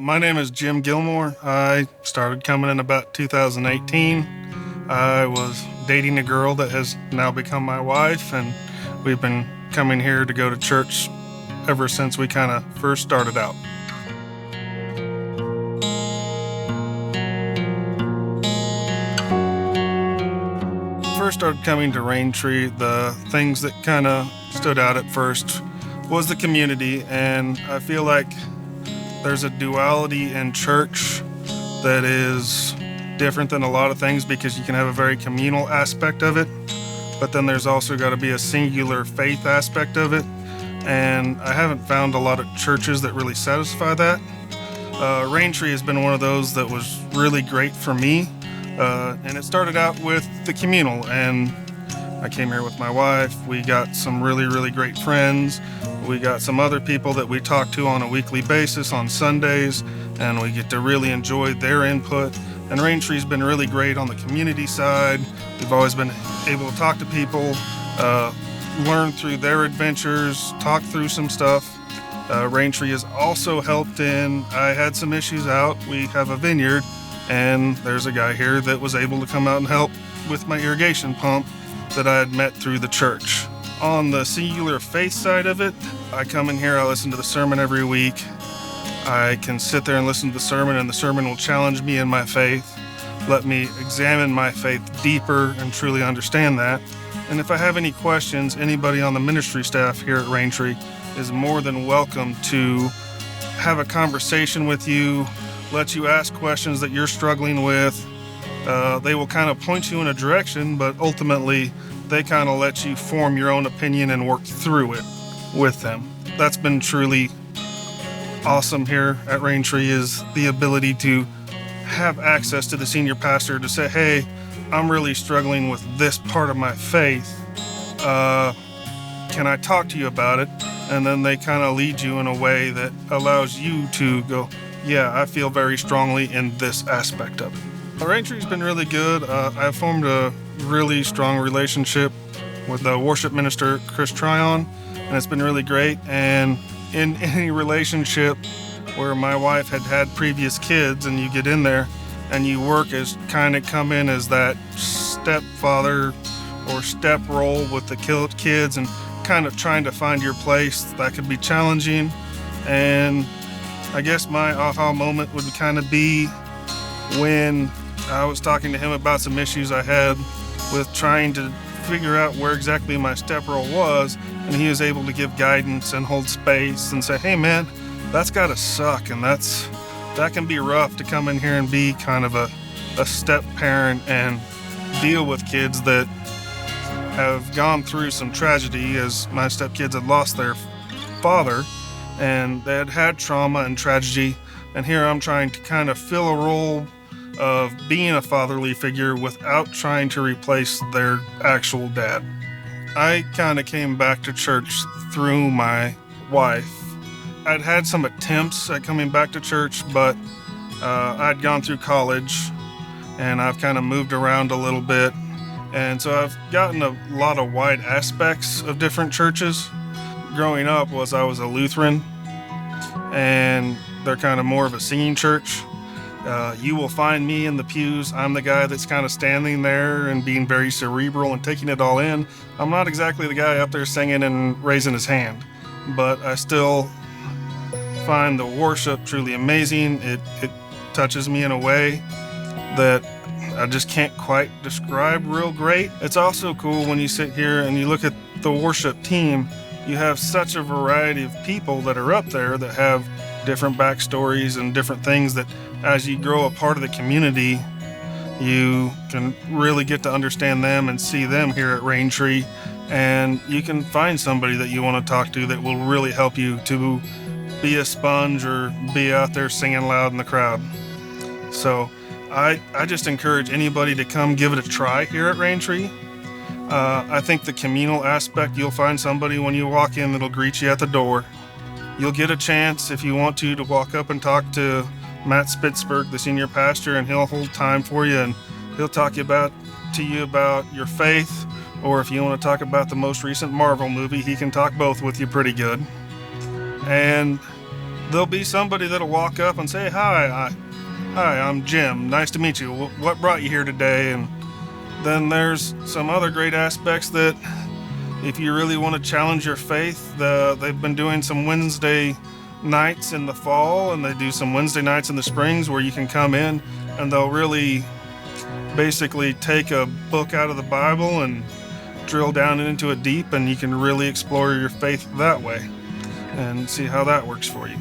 My name is Jim Gillmore. I started coming in about 2018. I was dating a girl that has now become my wife, and we've been coming here to go to church ever since we kind of first started out. First started coming to Raintree, the things that kind of stood out at first was the community, and I feel like there's a duality in church that is different than a lot of things because you can have a very communal aspect of it, but then there's also got to be a singular faith aspect of it, and I haven't found a lot of churches that really satisfy that. Raintree has been one of those that was really great for me, and it started out with the communal, and I came here with my wife. We got some really great friends. We got some other people that we talk to on a weekly basis on Sundays, and we get to really enjoy their input. And Raintree's been really great on the community side. We've always been able to talk to people, learn through their adventures, talk through some stuff. Raintree has also helped in, I had some issues out. We have a vineyard, and there's a guy here that was able to come out and help with my irrigation pump that I had met through the church. On the singular faith side of it, I come in here, I listen to the sermon every week. I can sit there and listen to the sermon, and the sermon will challenge me in my faith, let me examine my faith deeper and truly understand that. And if I have any questions, anybody on the ministry staff here at Raintree is more than welcome to have a conversation with you, let you ask questions that you're struggling with. They will kind of point you in a direction, but ultimately they kind of let you form your own opinion and work through it with them. That's been truly awesome here at Raintree, is the ability to have access to the senior pastor to say, hey, I'm really struggling with this part of my faith. Can I talk to you about it? And then they kind of lead you in a way that allows you to go, yeah, I feel very strongly in this aspect of it. Raintree's been really good. I've formed a really strong relationship with the worship minister, Chris Tryon, and it's been really great. And in any relationship where my wife had previous kids, and you get in there and you work as kind of come in as that stepfather or step role with the kids and kind of trying to find your place, that could be challenging. And I guess my aha moment would kind of be when I was talking to him about some issues I had with trying to figure out where exactly my step role was, and he was able to give guidance and hold space and say, hey man, that's gotta suck, and that can be rough to come in here and be kind of a step parent and deal with kids that have gone through some tragedy, as my stepkids had lost their father and they had trauma and tragedy, and here I'm trying to kind of fill a role of being a fatherly figure without trying to replace their actual dad. I kind of came back to church through my wife. I'd had some attempts at coming back to church, but I'd gone through college and I've kind of moved around a little bit. And so I've gotten a lot of wide aspects of different churches. Growing up I was a Lutheran, and they're kind of more of a singing church. You will find me in the pews. I'm the guy that's kind of standing there and being very cerebral and taking it all in. I'm not exactly the guy up there singing and raising his hand, but I still find the worship truly amazing. It touches me in a way that I just can't quite describe real great. It's also cool when you sit here and you look at the worship team. You have such a variety of people that are up there that have different backstories and different things that as you grow a part of the community, you can really get to understand them and see them here at Raintree, and you can find somebody that you want to talk to that will really help you to be a sponge or be out there singing loud in the crowd. So I just encourage anybody to come give it a try here at Raintree. I think the communal aspect, you'll find somebody when you walk in that'll greet you at the door. You'll get a chance, if you want to walk up and talk to Matt Spitzberg, the senior pastor, and he'll hold time for you and he'll talk to you about your faith, or if you want to talk about the most recent Marvel movie, he can talk both with you pretty good. And there'll be somebody that'll walk up and say, hi, I'm Jim. Nice to meet you. What brought you here today? And then there's some other great aspects that if you really want to challenge your faith, they've been doing some Wednesday nights in the fall, and they do some Wednesday nights in the springs where you can come in and they'll really basically take a book out of the Bible and drill down into it deep, and you can really explore your faith that way and see how that works for you.